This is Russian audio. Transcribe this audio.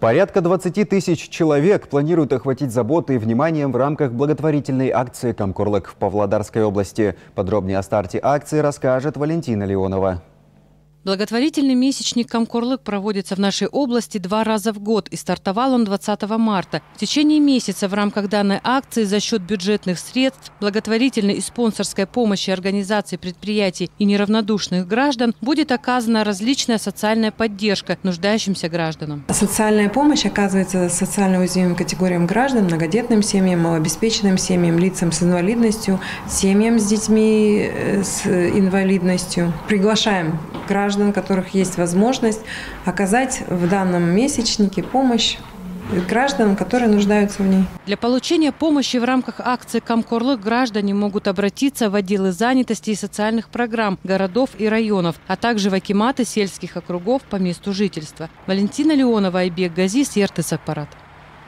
Порядка 20 тысяч человек планируют охватить заботой и вниманием в рамках благотворительной акции «Камкорлык» в Павлодарской области. Подробнее о старте акции расскажет Валентина Леонова. Благотворительный месячник «Камкорлык» проводится в нашей области 2 раза в год, и стартовал он 20 марта. В течение месяца в рамках данной акции за счет бюджетных средств, благотворительной и спонсорской помощи организаций, предприятий и неравнодушных граждан будет оказана различная социальная поддержка нуждающимся гражданам. Социальная помощь оказывается социально уязвимым категориям граждан, многодетным семьям, малообеспеченным семьям, лицам с инвалидностью, семьям с детьми с инвалидностью. Приглашаем граждан, у которых есть возможность оказать в данном месячнике помощь гражданам, которые нуждаются в ней. Для получения помощи в рамках акции «Камкорлык» граждане могут обратиться в отделы занятости и социальных программ городов и районов, а также в акиматы сельских округов по месту жительства. Валентина Леонова, Айбек Газис, Ертыс Аппарат.